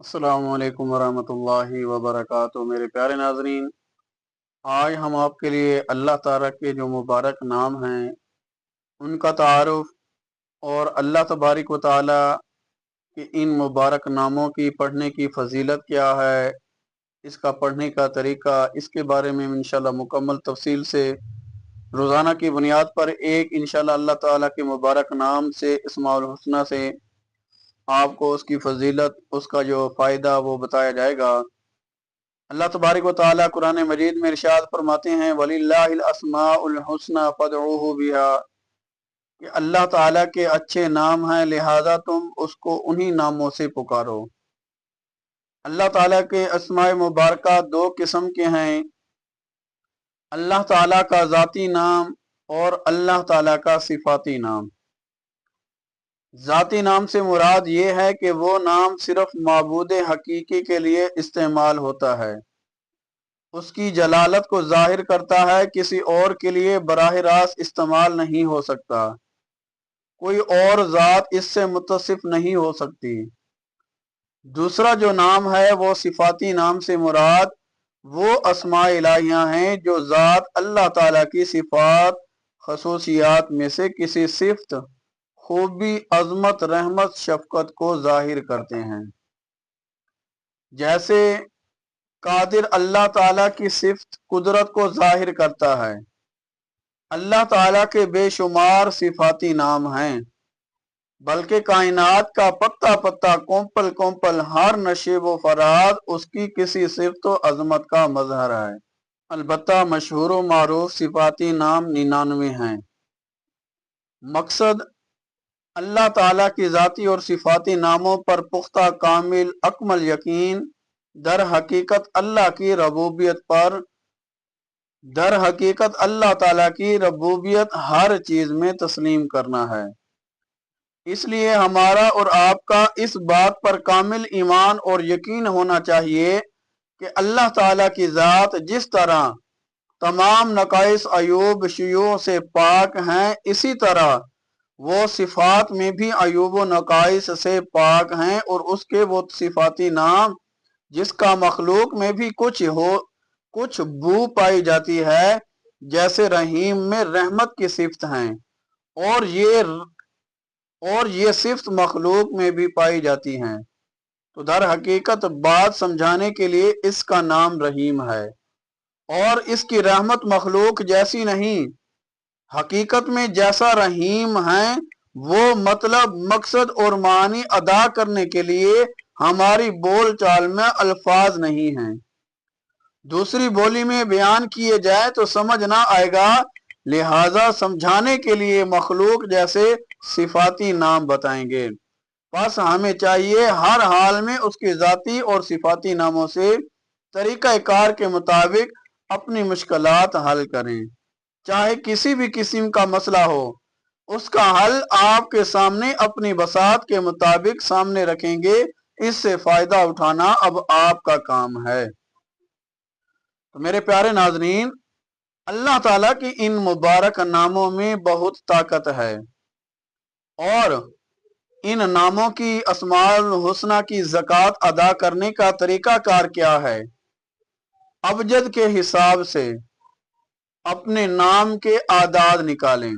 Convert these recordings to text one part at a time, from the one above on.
अस्सलामु अलैकुम वरहमतुल्लाहि वबरकातुहू। मेरे प्यारे नाजरीन, आज हम आपके लिए अल्लाह ताला के जो मुबारक नाम हैं उनका तारुफ और अल्लाह तबारिक व ताला के इन मुबारक नामों की पढ़ने की फजीलत क्या है, इसका पढ़ने का तरीका, इसके बारे में इंशाल्लाह मुकम्मल तफसील से रोज़ाना की बुनियाद पर एक इंशाल्लाह अल्लाह ताला के मुबारक नाम से इस्माउल हुस्ना से आपको उसकी फजीलत, उसका जो फ़ायदा वो बताया जाएगा। अल्लाह तबारिक व ताला कुरान मजीद में इरशाद फरमाते हैं, वलिल्लाहिल अस्माउल हुस्ना फदऊहु बिहा, कि अल्लाह ताला के अच्छे नाम हैं, लिहाजा तुम उसको उन्हीं नामों से पुकारो। अल्लाह ताला के अस्माए मुबारका दो किस्म के हैं, अल्लाह ताला का ज़ाती नाम और अल्लाह ताला का सिफाती नाम। ज़ाती नाम से मुराद ये है कि वो नाम सिर्फ माबूद हकीकी के लिए इस्तेमाल होता है, उसकी जलालत को जाहिर करता है, किसी और के लिए बराह रास्त इस्तेमाल नहीं हो सकता, कोई और ज़ात इससे मुत्तसिफ नहीं हो सकती। दूसरा जो नाम है वो सिफाती नाम से मुराद वो अस्मा इलाहियाँ हैं जो ज़ात अल्लाह ताला की सिफात खसूसियात में से किसी सिफ्त, खूबी, अजमत, रहमत, शफकत को जाहिर करते हैं। जैसे कादिर अल्लाह ताला की सिफ्त कुदरत को जाहिर करता है। अल्लाह ताला के बेशुमार सिफाती नाम हैं, बल्कि कायनात का पत्ता पत्ता, कोम्पल कोम्पल, हर नशेब व फराज उसकी किसी सिफ्त व अजमत का मजहर है। अलबत्ता मशहूर व मारूफ सिफाती नाम 99 हैं। मकसद अल्लाह ताला की ज़ाती और सिफाती नामों पर पुख्ता, कामिल, अकमल यकीन, दर हकीकत अल्लाह की रबूबियत हर चीज में तस्लीम करना है। इसलिए हमारा और आपका इस बात पर कामिल ईमान और यकीन होना चाहिए कि अल्लाह ताला की ज़ात जिस तरह तमाम नकाइस, अयूब, शुयूओं से पाक हैं, इसी तरह वो सिफात में भी अयूब व नकाइस से पाक हैं, और उसके वो सिफाती नाम जिसका मखलूक में भी कुछ बू पाई जाती है, जैसे रहीम में रहमत की सिफ्त हैं, और ये सिफ्त मखलूक में भी पाई जाती हैं। तो दर हकीकत बात समझाने के लिए इसका नाम रहीम है, और इसकी रहमत मखलूक जैसी नहीं, हकीकत में जैसा रहीम है वो मतलब, मकसद और मानी अदा करने के लिए हमारी बोल चाल में अल्फाज नहीं हैं। दूसरी बोली में बयान किए जाए तो समझ ना आएगा, लिहाजा समझाने के लिए मखलूक जैसे सिफाती नाम बताएंगे। बस हमें चाहिए हर हाल में उसके ज़ाती और सिफाती नामों से तरीक़ा कार के मुताबिक अपनी मुश्किलात हल करें। चाहे किसी भी किस्म का मसला हो, उसका हल आपके सामने अपनी बसात के मुताबिक सामने रखेंगे। इससे फायदा उठाना अब आपका काम है। तो मेरे प्यारे नाजरीन, अल्लाह ताला की इन मुबारक नामों में बहुत ताकत है, और इन नामों की अस्माउल हुस्ना की ज़कात अदा करने का तरीका कार क्या है। अबजद के हिसाब से अपने नाम के आदाद निकालें।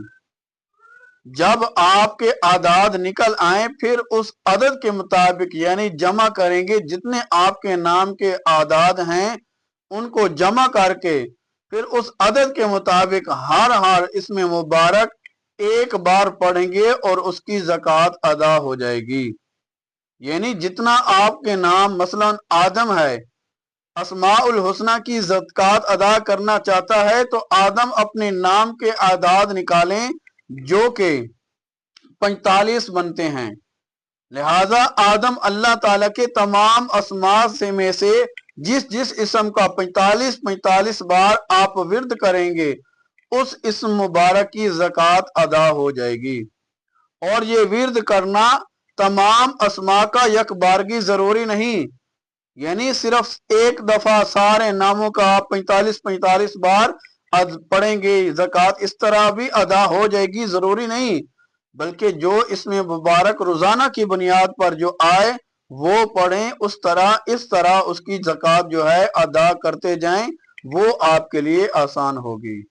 जब आपके आदाद निकल आए, फिर उस अदद के मुताबिक यानी जमा करेंगे। जितने आपके नाम के आदाद हैं उनको जमा करके फिर उस अदद के मुताबिक हर इसमें मुबारक एक बार पढ़ेंगे और उसकी ज़कात अदा हो जाएगी। यानी जितना आपके नाम, मसलन आदम है, अस्माउल हुस्ना की ज़कात अदा करना चाहता है तो आदम अपने नाम के आदाद निकालें, जो कि 45 बनते हैं। लिहाजा आदम अल्लाह ताला के तमाम अस्मा से में से जिस इसम का 45 बार आप विर्द करेंगे, उस इसम मुबारक की ज़कात अदा हो जाएगी। और ये विर्द करना तमाम अस्मा का यकबारगी जरूरी नहीं, यानी सिर्फ एक दफा सारे नामों का आप 45 बार पढ़ेंगे, ज़कात इस तरह भी अदा हो जाएगी, जरूरी नहीं। बल्कि जो इसमें मुबारक रोजाना की बुनियाद पर जो आए وہ پڑھیں، اس طرح اس کی زکوٰۃ جو ہے ادا کرتے جائیں، وہ آپ کے لیے آسان ہوگی۔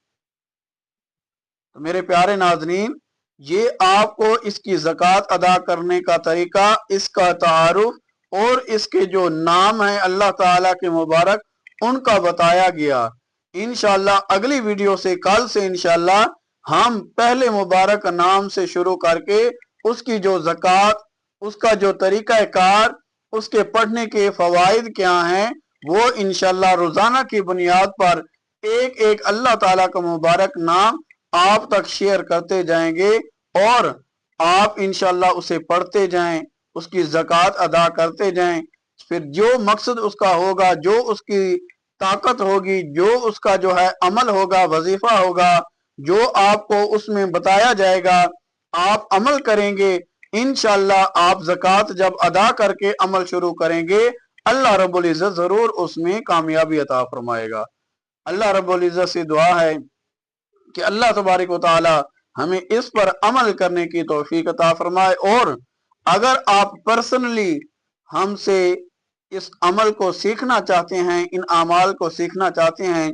تو میرے پیارے ناظرین، یہ آپ کو اس کی زکوٰۃ ادا کرنے کا طریقہ، اس کا تعارف اور اس کے جو نام ہیں اللہ تعالیٰ کے مبارک، ان کا بتایا گیا۔ انشاءاللہ اگلی ویڈیو سے، کل سے انشاءاللہ ہم پہلے مبارک نام سے شروع کر کے اس کی جو زکوٰۃ، اس کا جو طریقہ کار، اس کے پڑھنے کے فوائد کیا ہیں، وہ انشاءاللہ روزانہ کی بنیاد پر ایک ایک اللہ تعالیٰ کا مبارک نام آپ تک شیئر کرتے جائیں گے، اور آپ انشاءاللہ اسے پڑھتے جائیں، اس کی زکوٰۃ ادا کرتے جائیں۔ پھر جو مقصد اس کا ہوگا، جو اس کی طاقت ہوگی، جو اس کا جو ہے عمل ہوگا، وظیفہ ہوگا، جو آپ کو اس میں بتایا جائے گا، آپ عمل کریں گے، انشاءاللہ آپ زکوٰۃ جب ادا کر کے عمل شروع کریں گے، اللہ رب العزت ضرور اس میں کامیابی عطا فرمائے گا۔ اللہ رب العزت سے دعا ہے کہ اللہ تبارک و تعالی ہمیں اس پر عمل کرنے کی توفیق عطا فرمائے، اور اگر آپ پرسنلی ہم سے اس عمل کو سیکھنا چاہتے ہیں، ان اعمال کو سیکھنا چاہتے ہیں،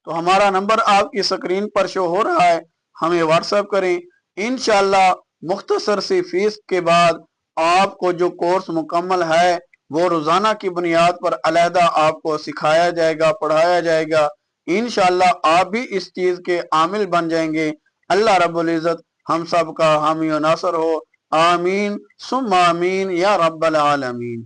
تو ہمارا نمبر آپ کی سکرین پر شو ہو رہا ہے، ہمیں واٹس ایپ کریں۔ انشاءاللہ مختصر سی فیس کے بعد آپ کو جو کورس مکمل ہے وہ روزانہ کی بنیاد پر علیحدہ آپ کو سکھایا جائے گا، پڑھایا جائے گا۔ انشاءاللہ آپ بھی اس چیز کے عامل بن جائیں گے۔ اللہ رب العزت ہم سب کا حامی و ناصر ہو، آمین ثم آمین یا رب العالمین۔